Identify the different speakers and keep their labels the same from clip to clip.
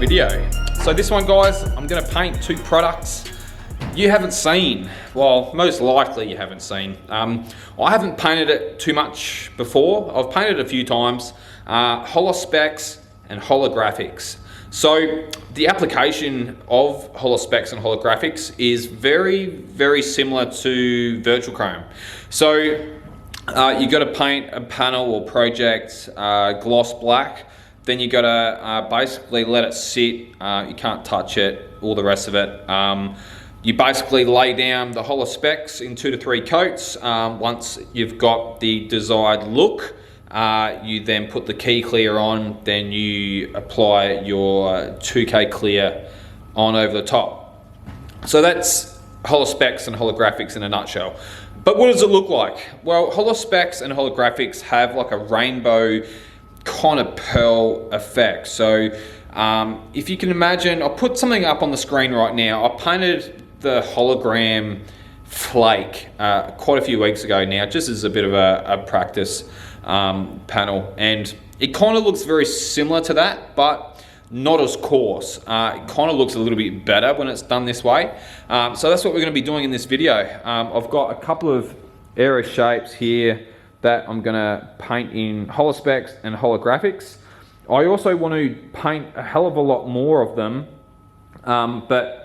Speaker 1: video. So this one, guys, I'm gonna paint two products you haven't seen. Well, most likely you haven't seen. I haven't painted it too much before. I've painted it a few times. HolaspeX and HolagrafiX. So the application of HolaspeX and HolagrafiX is very, very similar to Virtual Chrome. So you got to paint a panel or project gloss black. Then you got to basically let it sit. You can't touch it, all the rest of it. You basically lay down the HolaspeX in 2 to 3 coats. Once you've got the desired look, you then put the key clear on, then you apply your 2K clear on over the top. So that's HolaspeX and HolagrafiX in a nutshell. But what does it look like? Well, HolaspeX and HolagrafiX have like a rainbow kind of pearl effect. So if you can imagine, I'll put something up on the screen right now. I painted the hologram flake quite a few weeks ago now, just as a bit of a practice panel, and it kind of looks very similar to that, but not as coarse. It kind of looks a little bit better when it's done this way. So that's what we're going to be doing in this video. I've got a couple of aero shapes here that I'm going to paint in HolaspeX and HolagrafiX. I also want to paint a hell of a lot more of them, but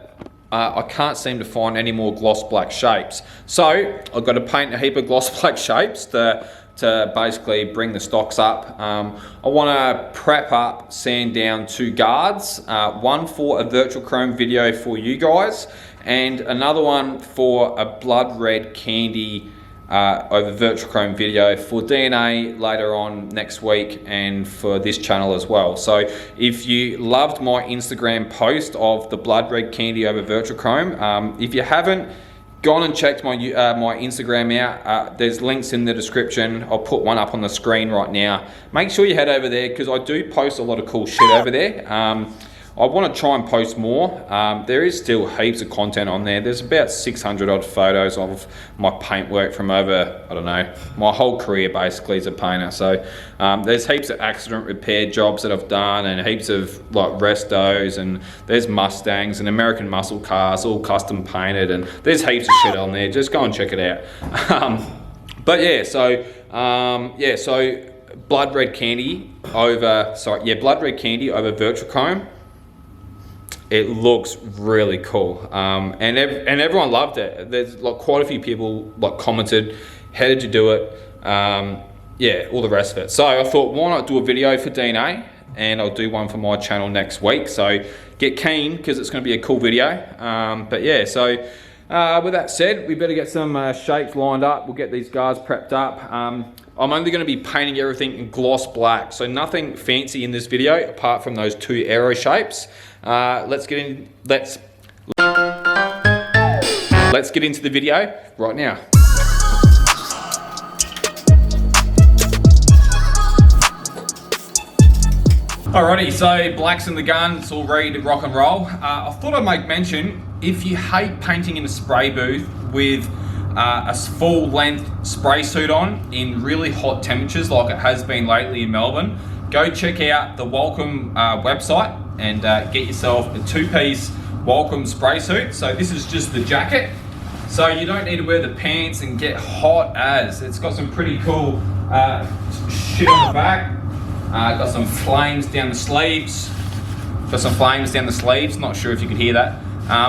Speaker 1: I can't seem to find any more gloss black shapes. So I've got to paint a heap of gloss black shapes to basically bring the stocks up. I want to prep up, sand down 2 guards, one for a Virtual Chrome video for you guys, and another one for a blood red candy over Virtual Chrome video for DNA later on next week and for this channel as well. So if you loved my Instagram post of the blood red candy over Virtual Chrome, if you haven't gone and checked my my Instagram out, there's links in the description. I'll put one up on the screen right now. Make sure you head over there because I do post a lot of cool shit over there. I want to try and post more. There is still heaps of content on there. There's about 600 odd photos of my paintwork from over, I don't know, my whole career basically as a painter. So there's heaps of accident repair jobs that I've done, and heaps of like restos, and there's Mustangs and American muscle cars all custom painted, and there's heaps of shit on there. Just go and check it out. But yeah, so blood red candy over Virtual Chrome. It looks really cool, and everyone loved it. There's like quite a few people like commented, how did you do it? Yeah, all the rest of it. So I thought, why not do a video for DNA, and I'll do one for my channel next week. So get keen because it's going to be a cool video. But yeah, so with that said, we better get some shapes lined up. We'll get these guards prepped up. I'm only going to be painting everything in gloss black, so nothing fancy in this video apart from those 2 aero shapes. Let's get into the video right now. Alrighty, so black's in the gun, it's all ready to rock and roll. I thought I'd make mention, if you hate painting in a spray booth with a full length spray suit on in really hot temperatures like it has been lately in Melbourne, go check out the Walcom website and get yourself a 2-piece Walcom spray suit. So this is just the jacket, so you don't need to wear the pants and get hot as. It's got some pretty cool shit on the back. Got some flames down the sleeves. Not sure if you could hear that.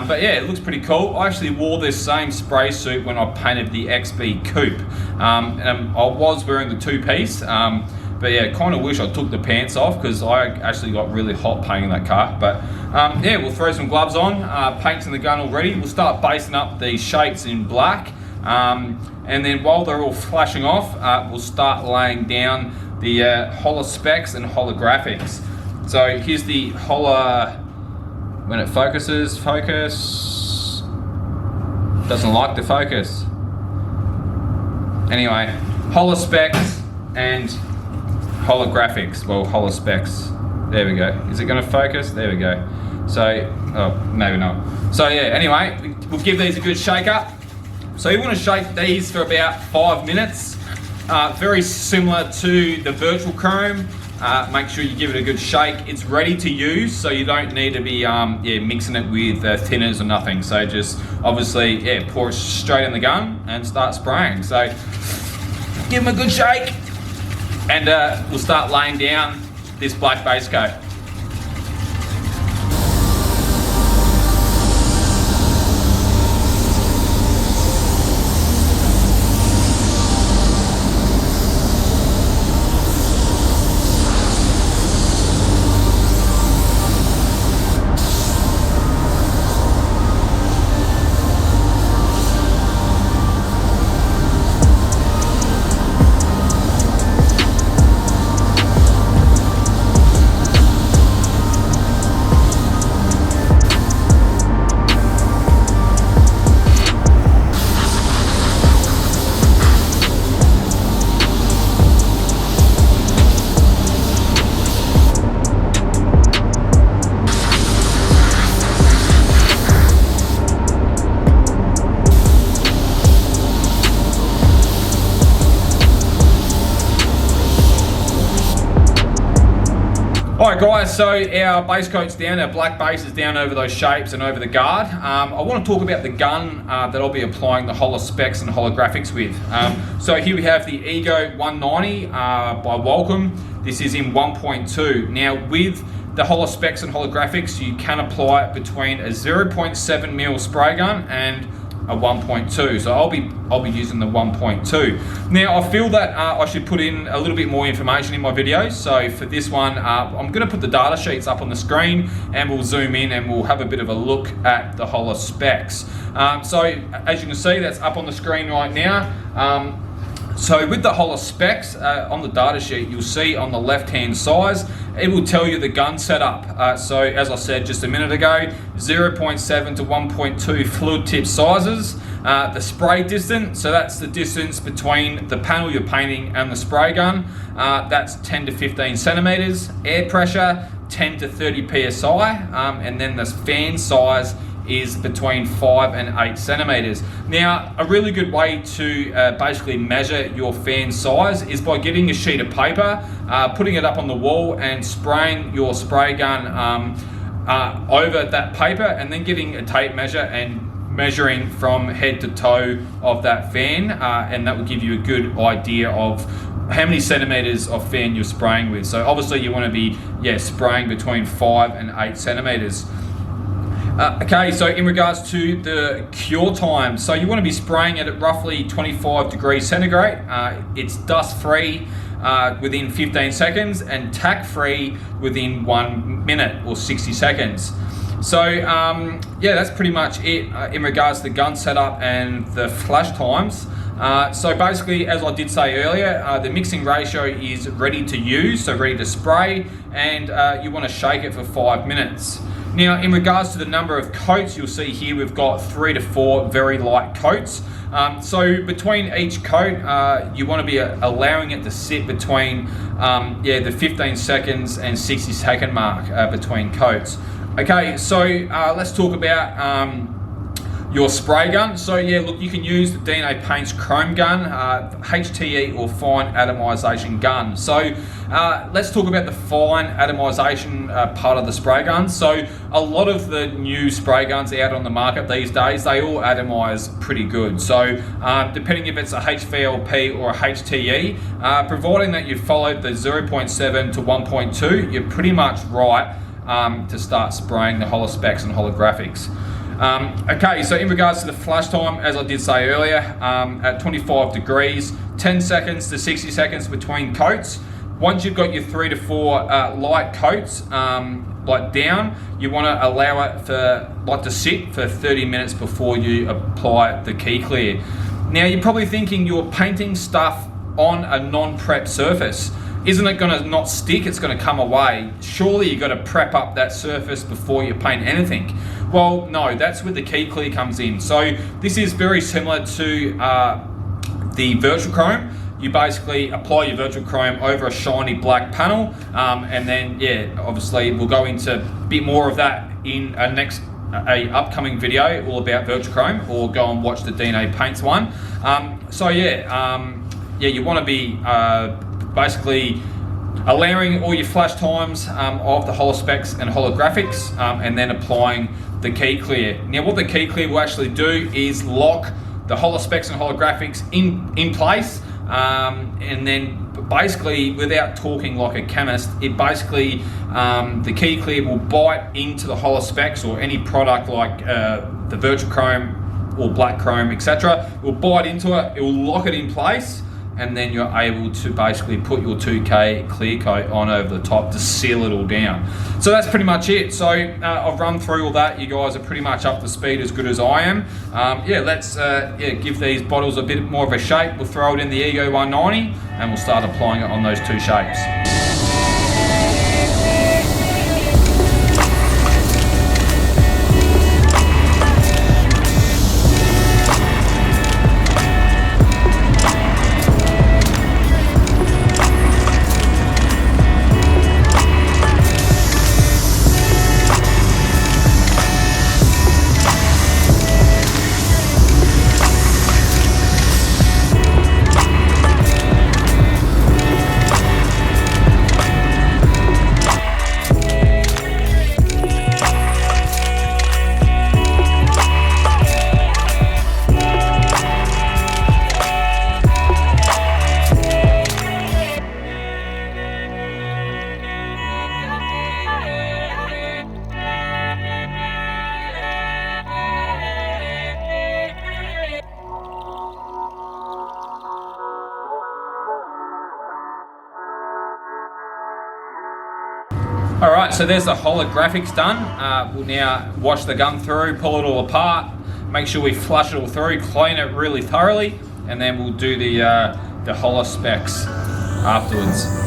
Speaker 1: But yeah, it looks pretty cool. I actually wore this same spray suit when I painted the XB Coupe. And I was wearing the 2-piece. But yeah, kind of wish I took the pants off because I actually got really hot painting that car. But yeah, we'll throw some gloves on. Paint's in the gun already. We'll start basing up these shapes in black. And then while they're all flashing off, we'll start laying down the HolaspeX and HolagrafiX. So here's the when it focuses, doesn't like to focus. Anyway, HolaspeX and HolagrafiX, well, HolaspeX. There we go. Is it going to focus? There we go. So, oh, maybe not. So yeah, anyway, we'll give these a good shake up. So you want to shake these for about 5 minutes. Very similar to the Virtual Chrome. Make sure you give it a good shake. It's ready to use, so you don't need to be mixing it with thinners or nothing. So just obviously pour it straight in the gun and start spraying. So give them a good shake, and we'll start laying down this black base coat. Alright guys, so our base coat's down, our black base is down over those shapes and over the guard. I want to talk about the gun that I'll be applying the HolaSpeX and HolagrafiX with. So here we have the Ego 190 by Walcom. This is in 1.2. Now with the HolaSpeX and HolagrafiX, you can apply it between a 0.7mm spray gun and a 1.2, so I'll be using the 1.2. Now I feel that I should put in a little bit more information in my videos. So for this one, I'm going to put the data sheets up on the screen, and we'll zoom in and we'll have a bit of a look at the HolaSpeX. So as you can see, that's up on the screen right now. So with the HolaSpeX, on the data sheet, you'll see on the left-hand side, it will tell you the gun setup. So as I said just a minute ago, 0.7 to 1.2 fluid tip sizes. The spray distance, so that's the distance between the panel you're painting and the spray gun. That's 10 to 15 centimeters. Air pressure, 10 to 30 psi. And then the fan size is between 5 and 8 centimeters. Now, a really good way to basically measure your fan size is by getting a sheet of paper, putting it up on the wall and spraying your spray gun over that paper, and then getting a tape measure and measuring from head to toe of that fan, and that will give you a good idea of how many centimeters of fan you're spraying with. So obviously you want to be spraying between 5 and 8 centimeters. Okay, so in regards to the cure time, so you want to be spraying it at roughly 25 degrees centigrade. It's dust free within 15 seconds and tack free within 1 minute or 60 seconds. So that's pretty much it in regards to the gun setup and the flash times. So basically, as I did say earlier, the mixing ratio is ready to use, so ready to spray, and you want to shake it for 5 minutes. Now, in regards to the number of coats, you'll see here we've got 3 to 4 very light coats. So between each coat, you want to be allowing it to sit between the 15 seconds and 60 second mark between coats. Okay, so let's talk about your spray gun. So look, you can use the DNA Paints Chrome gun, HTE or fine atomization gun. So let's talk about the fine atomization part of the spray gun. So a lot of the new spray guns out on the market these days, they all atomize pretty good. So depending if it's a HVLP or a HTE, providing that you followed the 0.7 to 1.2, you're pretty much right to start spraying the HolaSpeX and HolagrafiX. Okay, so in regards to the flash time, as I did say earlier, at 25 degrees, 10 seconds to 60 seconds between coats. Once you've got your 3 to 4 light coats down, you want to allow it to sit for 30 minutes before you apply the key clear. Now, you're probably thinking you're painting stuff on a non-prep surface. Isn't it going to not stick? It's going to come away. Surely you've got to prep up that surface before you paint anything. Well, no, that's where the key clear comes in. So this is very similar to the virtual chrome. You basically apply your virtual chrome over a shiny black panel, and then obviously we'll go into a bit more of that in a upcoming video all about virtual chrome, or go and watch the DNA Paints one. You want to be basically allowing all your flash times of the HolaSpeX and HolagrafiX, and then applying the key clear. Now what the key clear will actually do is lock the HolaSpeX and HolagrafiX in place, and then basically, without talking like a chemist, it basically, the key clear will bite into the HolaSpeX or any product like the virtual chrome or black chrome, etc. It will bite into it, it will lock it in place, and then you're able to basically put your 2K clear coat on over the top to seal it all down. So that's pretty much it. So I've run through all that. You guys are pretty much up to speed as good as I am. Let's give these bottles a bit more of a shape. We'll throw it in the Ego 190 and we'll start applying it on those two shapes. Alright, so there's the HolagrafiX done. We'll now wash the gun through, pull it all apart, make sure we flush it all through, clean it really thoroughly, and then we'll do the HolaSpeX afterwards.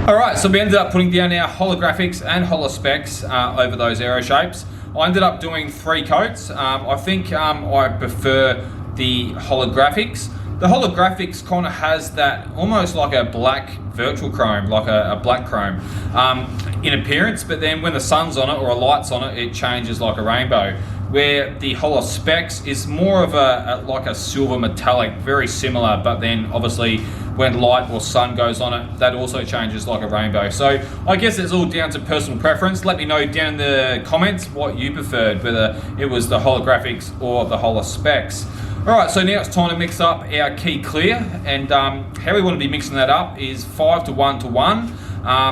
Speaker 1: Alright, so we ended up putting down our HolagrafiX and HolaspeX over those aero shapes. I ended up doing 3 coats. I think I prefer the HolagrafiX. The HolagrafiX kind of has that almost like a black virtual chrome, like a black chrome in appearance, but then when the sun's on it or a light's on it, it changes like a rainbow. Where the HolaspeX is more of like a silver metallic, very similar, but then obviously when light or sun goes on it, that also changes like a rainbow. So I guess it's all down to personal preference. Let me know down in the comments what you preferred, whether it was the HolagrafiX or the HolaspeX. Alright, so now it's time to mix up our key clear, and how we want to be mixing that up is 5 to 1 to 1.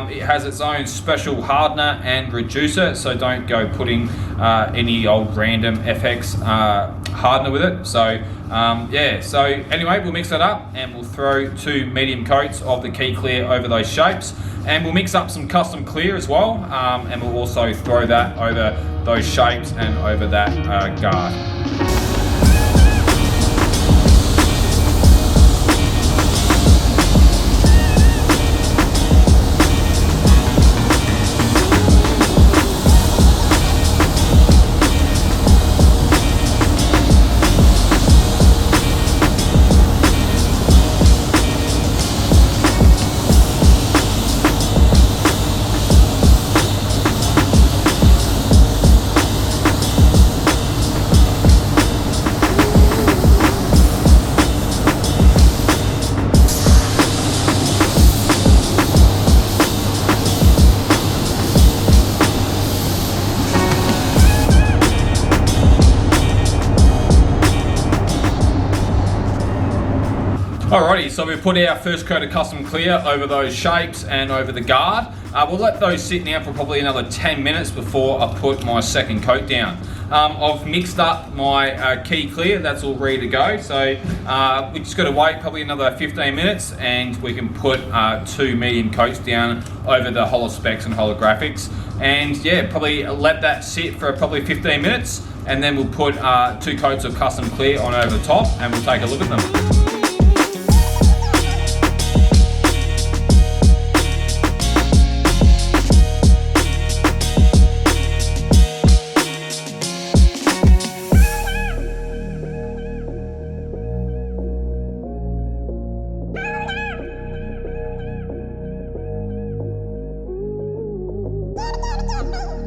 Speaker 1: It has its own special hardener and reducer, so don't go putting any old random FX hardener with it. So so anyway, we'll mix that up and we'll throw 2 medium coats of the key clear over those shapes, and we'll mix up some custom clear as well, and we'll also throw that over those shapes and over that guard. Alrighty, so we put our first coat of custom clear over those shapes and over the guard. We'll let those sit now for probably another 10 minutes before I put my second coat down. I've mixed up my key clear, that's all ready to go. So we just got to wait probably another 15 minutes and we can put 2 medium coats down over the HolaSpeX and HolagrafiX. And yeah, probably let that sit for probably 15 minutes, and then we'll put 2 coats of custom clear on over the top and we'll take a look at them.
Speaker 2: Bye.